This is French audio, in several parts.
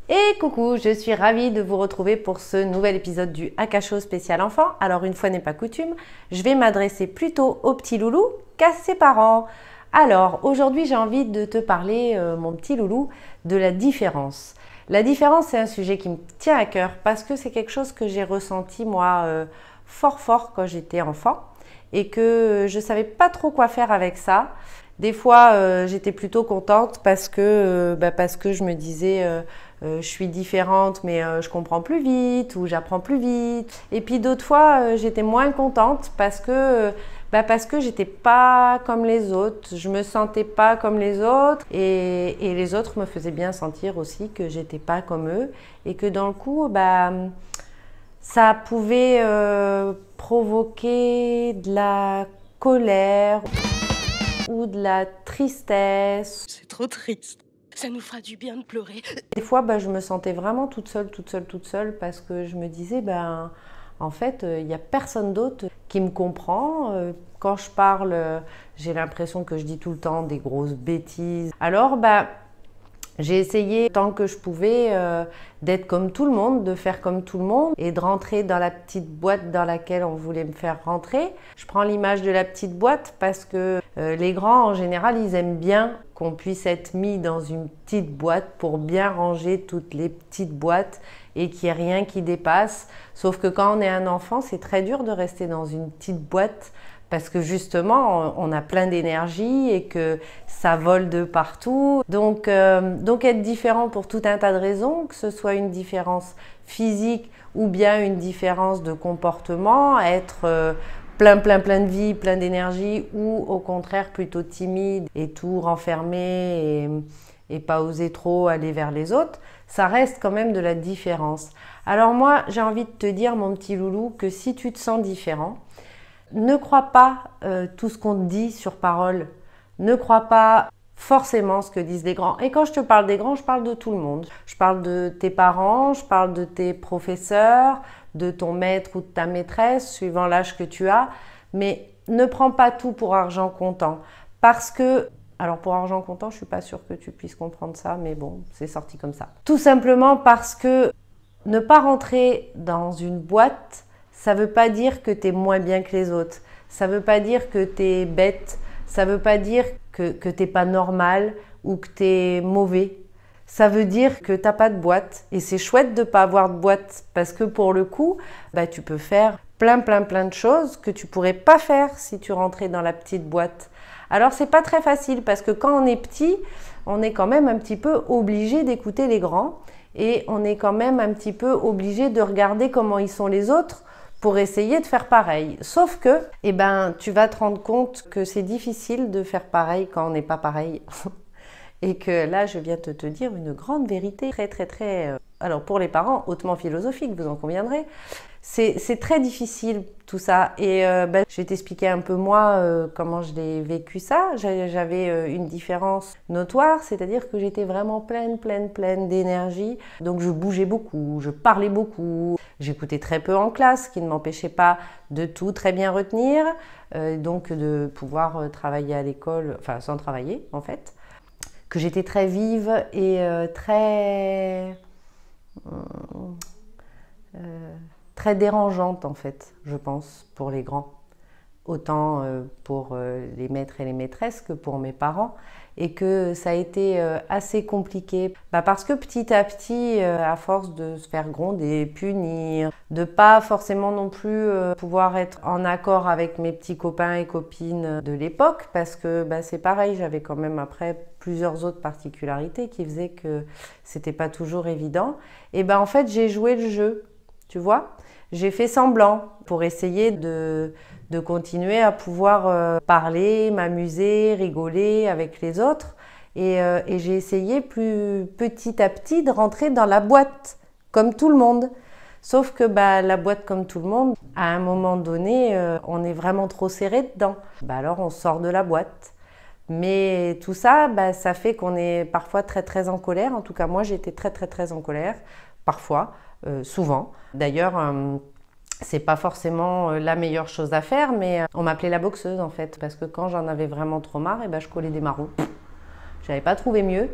Et coucou, je suis ravie de vous retrouver pour ce nouvel épisode du Akasho spécial enfant. Alors une fois n'est pas coutume, je vais m'adresser plutôt aux petits loulous qu'à ses parents. Alors aujourd'hui j'ai envie de te parler, mon petit loulou, de la différence. La différence, c'est un sujet qui me tient à cœur parce que c'est quelque chose que j'ai ressenti moi fort quand j'étais enfant et que je ne savais pas trop quoi faire avec ça. Des fois, j'étais plutôt contente parce que je me disais je suis différente mais je comprends plus vite ou j'apprends plus vite. Et puis d'autres fois, j'étais moins contente parce que j'étais pas comme les autres, je me sentais pas comme les autres et les autres me faisaient bien sentir aussi que j'étais pas comme eux et que dans le coup, ça pouvait provoquer de la colère ou de la tristesse. C'est trop triste. Ça nous fera du bien de pleurer. Des fois, je me sentais vraiment toute seule parce que je me disais, en fait, il n'y a personne d'autre qui me comprend. Quand je parle, j'ai l'impression que je dis tout le temps des grosses bêtises. Alors, j'ai essayé tant que je pouvais d'être comme tout le monde, de faire comme tout le monde et de rentrer dans la petite boîte dans laquelle on voulait me faire rentrer. Je prends l'image de la petite boîte parce que les grands, en général, ils aiment bien qu'on puisse être mis dans une petite boîte pour bien ranger toutes les petites boîtes et qu'il n'y ait rien qui dépasse. Sauf que quand on est un enfant, c'est très dur de rester dans une petite boîte parce que justement, on a plein d'énergie et que ça vole de partout. Donc être différent pour tout un tas de raisons, que ce soit une différence physique ou bien une différence de comportement, être plein de vie, plein d'énergie ou au contraire plutôt timide et tout renfermé et pas oser trop aller vers les autres, ça reste quand même de la différence. Alors moi, j'ai envie de te dire, mon petit loulou, que si tu te sens différent, ne crois pas tout ce qu'on te dit sur parole. Ne crois pas forcément ce que disent les grands. Et quand je te parle des grands, je parle de tout le monde. Je parle de tes parents, je parle de tes professeurs, de ton maître ou de ta maîtresse, suivant l'âge que tu as. Mais ne prends pas tout pour argent comptant. Parce que, alors pour argent comptant, je ne suis pas sûre que tu puisses comprendre ça, mais bon, c'est sorti comme ça. Tout simplement parce que ne pas rentrer dans une boîte, ça ne veut pas dire que tu es moins bien que les autres. Ça ne veut pas dire que tu es bête. Ça ne veut pas dire que tu n'es pas normal ou que tu es mauvais. Ça veut dire que tu n'as pas de boîte. Et c'est chouette de ne pas avoir de boîte parce que pour le coup, tu peux faire plein de choses que tu ne pourrais pas faire si tu rentrais dans la petite boîte. Alors, ce n'est pas très facile parce que quand on est petit, on est quand même un petit peu obligé d'écouter les grands et on est quand même un petit peu obligé de regarder comment ils sont les autres pour essayer de faire pareil. Sauf que, tu vas te rendre compte que c'est difficile de faire pareil quand on n'est pas pareil. Et que là, je viens de te dire une grande vérité très, alors pour les parents, hautement philosophique, vous en conviendrez. C'est très difficile tout ça. Et je vais t'expliquer un peu moi comment je l'ai vécu ça. J'avais une différence notoire, c'est-à-dire que j'étais vraiment pleine d'énergie. Donc je bougeais beaucoup, je parlais beaucoup. J'écoutais très peu en classe, ce qui ne m'empêchait pas de tout très bien retenir. Donc de pouvoir travailler à l'école, enfin sans travailler en fait. Que j'étais très vive et très dérangeante en fait, je pense, pour les grands. Autant pour les maîtres et les maîtresses que pour mes parents. Et que ça a été assez compliqué. Parce que petit à petit, à force de se faire gronder, punir, de pas forcément non plus pouvoir être en accord avec mes petits copains et copines de l'époque, parce que c'est pareil, j'avais quand même après plusieurs autres particularités qui faisaient que c'était pas toujours évident. Et en fait, j'ai joué le jeu, tu vois. J'ai fait semblant pour essayer de continuer à pouvoir parler, m'amuser, rigoler avec les autres. Et j'ai essayé petit à petit de rentrer dans la boîte, comme tout le monde. Sauf que la boîte comme tout le monde, à un moment donné, on est vraiment trop serré dedans. Alors on sort de la boîte. Mais tout ça, ça fait qu'on est parfois très en colère. En tout cas, moi, j'étais très en colère, parfois, souvent. D'ailleurs, c'est pas forcément la meilleure chose à faire, mais on m'appelait la boxeuse en fait, parce que quand j'en avais vraiment trop marre, je collais des marrons. J'avais pas trouvé mieux,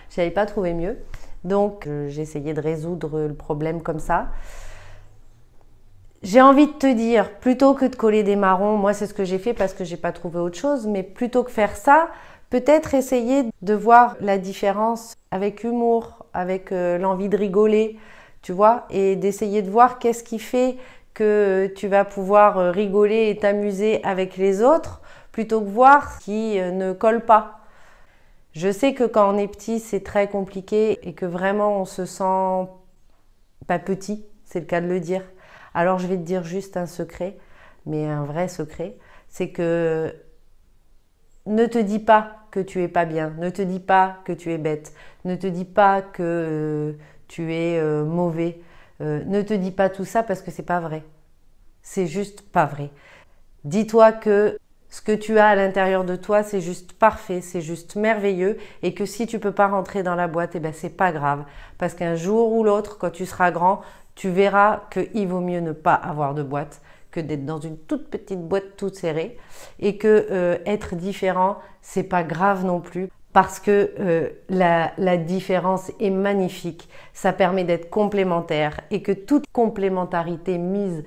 j'avais pas trouvé mieux. Donc j'ai essayé de résoudre le problème comme ça. J'ai envie de te dire, plutôt que de coller des marrons, moi c'est ce que j'ai fait parce que j'ai pas trouvé autre chose, mais plutôt que faire ça, peut-être essayer de voir la différence avec humour, avec l'envie de rigoler, tu vois, et d'essayer de voir qu'est-ce qui fait que tu vas pouvoir rigoler et t'amuser avec les autres, plutôt que voir ce qui ne colle pas. Je sais que quand on est petit, c'est très compliqué et que vraiment on se sent pas petit, c'est le cas de le dire. Alors je vais te dire juste un secret, mais un vrai secret, c'est que ne te dis pas que tu es pas bien, ne te dis pas que tu es bête, ne te dis pas que tu es mauvais, ne te dis pas tout ça parce que c'est pas vrai. C'est juste pas vrai. Dis-toi que ce que tu as à l'intérieur de toi, c'est juste parfait, c'est juste merveilleux et que si tu peux pas rentrer dans la boîte, eh ben c'est pas grave. Parce qu'un jour ou l'autre, quand tu seras grand, tu verras qu'il vaut mieux ne pas avoir de boîte que d'être dans une toute petite boîte toute serrée et que être différent, c'est pas grave non plus parce que la différence est magnifique. Ça permet d'être complémentaire et que toute complémentarité mise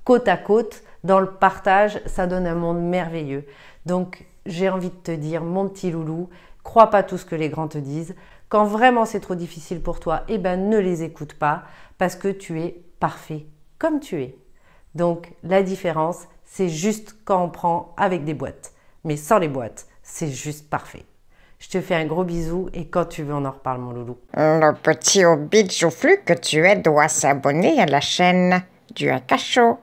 côte à côte, dans le partage, ça donne un monde merveilleux. Donc, j'ai envie de te dire, mon petit loulou, crois pas tout ce que les grands te disent. Quand vraiment c'est trop difficile pour toi, eh ben ne les écoute pas parce que tu es parfait comme tu es. Donc, la différence, c'est juste quand on prend avec des boîtes. Mais sans les boîtes, c'est juste parfait. Je te fais un gros bisou et quand tu veux, on en reparle, mon loulou. Le petit hobbit joufflu que tu es doit s'abonner à la chaîne du Cachot.